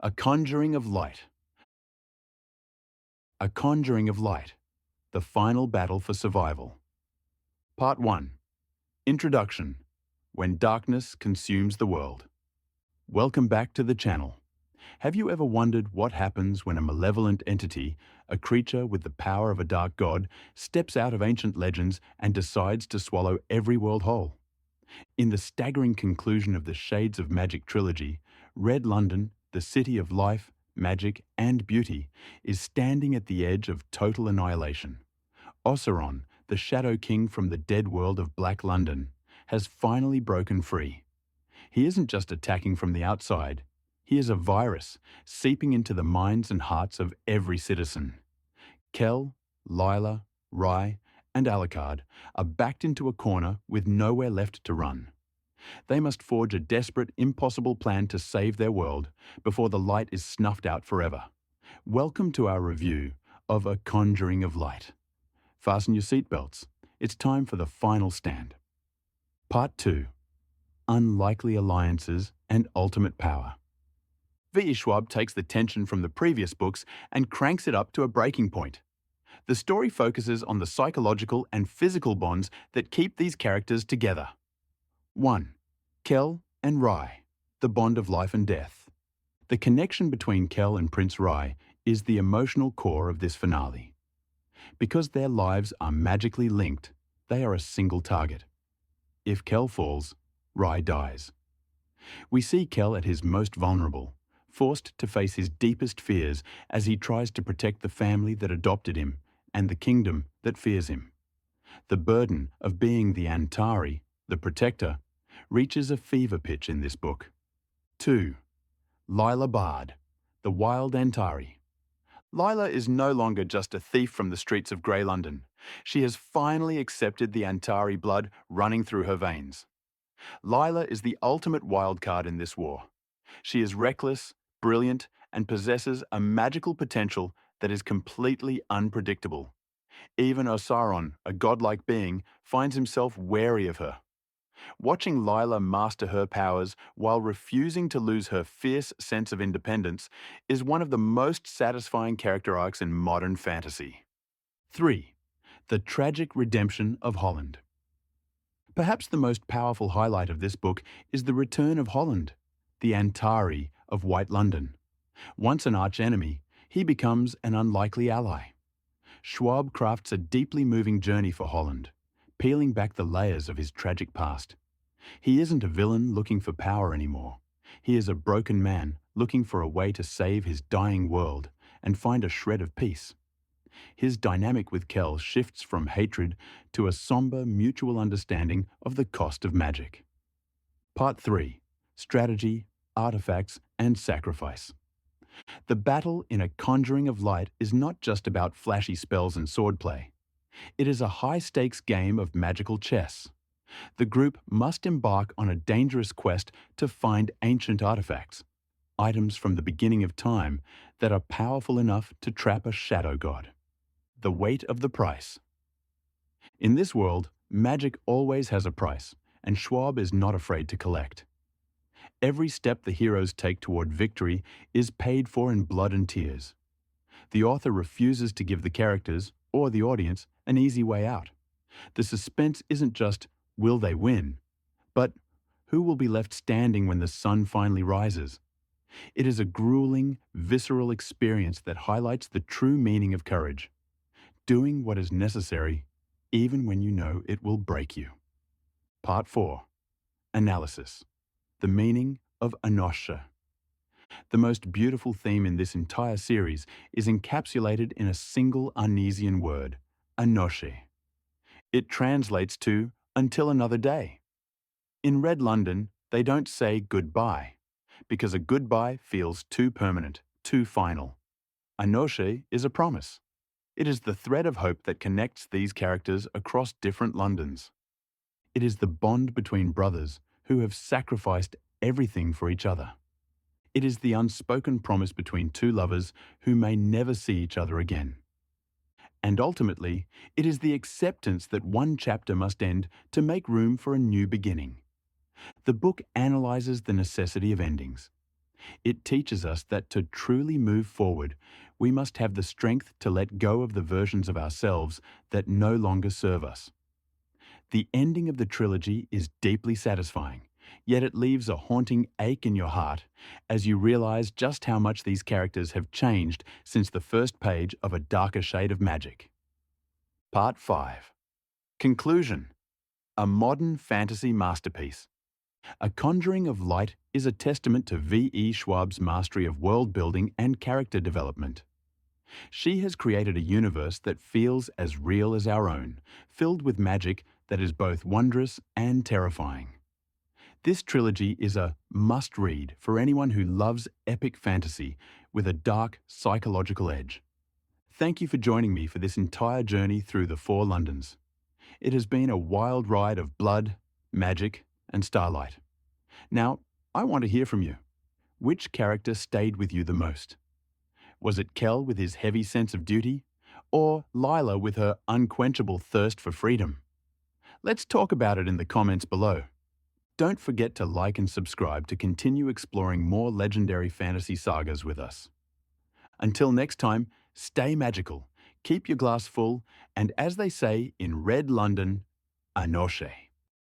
A Conjuring of Light. A Conjuring of Light. The Final Battle for Survival. Part 1. Introduction. When Darkness Consumes the World. Welcome back to the channel. Have you ever wondered what happens when a malevolent entity, a creature with the power of a dark god, steps out of ancient legends and decides to swallow every world whole? In the staggering conclusion of the Shades of Magic trilogy, Red London, the city of life, magic, and beauty, is standing at the edge of total annihilation. Osaron, the Shadow King from the dead world of Black London, has finally broken free. He isn't just attacking from the outside. He is a virus, seeping into the minds and hearts of every citizen. Kell, Lila, Rhy, and Alucard are backed into a corner with nowhere left to run. They must forge a desperate, impossible plan to save their world before the light is snuffed out forever. Welcome to our review of A Conjuring of Light. Fasten your seatbelts. It's time for the final stand. Part 2. Unlikely Alliances and Ultimate Power. V. Schwab takes the tension from the previous books and cranks it up to a breaking point. The story focuses on the psychological and physical bonds that keep these characters together. 1. Kell and Rhy, the bond of life and death. The connection between Kell and Prince Rhy is the emotional core of this finale. Because their lives are magically linked, they are a single target. If Kell falls, Rhy dies. We see Kell at his most vulnerable, forced to face his deepest fears as he tries to protect the family that adopted him and the kingdom that fears him. The burden of being the Antari, the protector, reaches a fever pitch in this book. 2. Lila Bard, the wild Antari. Lila is no longer just a thief from the streets of Grey London. She has finally accepted the Antari blood running through her veins. Lila is the ultimate wild card in this war. She is reckless, brilliant, and possesses a magical potential that is completely unpredictable. Even Osaron, a godlike being, finds himself wary of her. Watching Lila master her powers while refusing to lose her fierce sense of independence is one of the most satisfying character arcs in modern fantasy. 3. The tragic redemption of Holland. Perhaps the most powerful highlight of this book is the return of Holland, the Antari of White London. Once an archenemy, he becomes an unlikely ally. Schwab crafts a deeply moving journey for Holland, peeling back the layers of his tragic past. He isn't a villain looking for power anymore. He is a broken man looking for a way to save his dying world and find a shred of peace. His dynamic with Kell shifts from hatred to a somber mutual understanding of the cost of magic. Part 3. Strategy, Artifacts, and Sacrifice. The battle in A Conjuring of Light is not just about flashy spells and swordplay. It is a high-stakes game of magical chess. The group must embark on a dangerous quest to find ancient artifacts, items from the beginning of time that are powerful enough to trap a shadow god. The weight of the price. In this world, magic always has a price, and Schwab is not afraid to collect. Every step the heroes take toward victory is paid for in blood and tears. The author refuses to give the characters, or the audience, an easy way out. The suspense isn't just, will they win? But, who will be left standing when the sun finally rises? It is a grueling, visceral experience that highlights the true meaning of courage. Doing what is necessary, even when you know it will break you. Part 4. Analysis. The meaning of Anosha. The most beautiful theme in this entire series is encapsulated in a single Arnesian word, Anoshe. It translates to until another day. In Red London, they don't say goodbye, because a goodbye feels too permanent, too final. Anoshe is a promise. It is the thread of hope that connects these characters across different Londons. It is the bond between brothers who have sacrificed everything for each other. It is the unspoken promise between two lovers who may never see each other again. And ultimately, it is the acceptance that one chapter must end to make room for a new beginning. The book analyzes the necessity of endings. It teaches us that to truly move forward, we must have the strength to let go of the versions of ourselves that no longer serve us. The ending of the trilogy is deeply satisfying, yet it leaves a haunting ache in your heart as you realize just how much these characters have changed since the first page of A Darker Shade of Magic. Part 5. Conclusion. A modern fantasy masterpiece. A Conjuring of Light is a testament to V.E. Schwab's mastery of world building and character development. She has created a universe that feels as real as our own, filled with magic that is both wondrous and terrifying. This trilogy is a must-read for anyone who loves epic fantasy with a dark psychological edge. Thank you for joining me for this entire journey through the 4 Londons. It has been a wild ride of blood, magic, and starlight. Now, I want to hear from you. Which character stayed with you the most? Was it Kell with his heavy sense of duty, or Lila with her unquenchable thirst for freedom? Let's talk about it in the comments below. Don't forget to like and subscribe to continue exploring more legendary fantasy sagas with us. Until next time, stay magical, keep your glass full, and as they say in Red London, Anoche.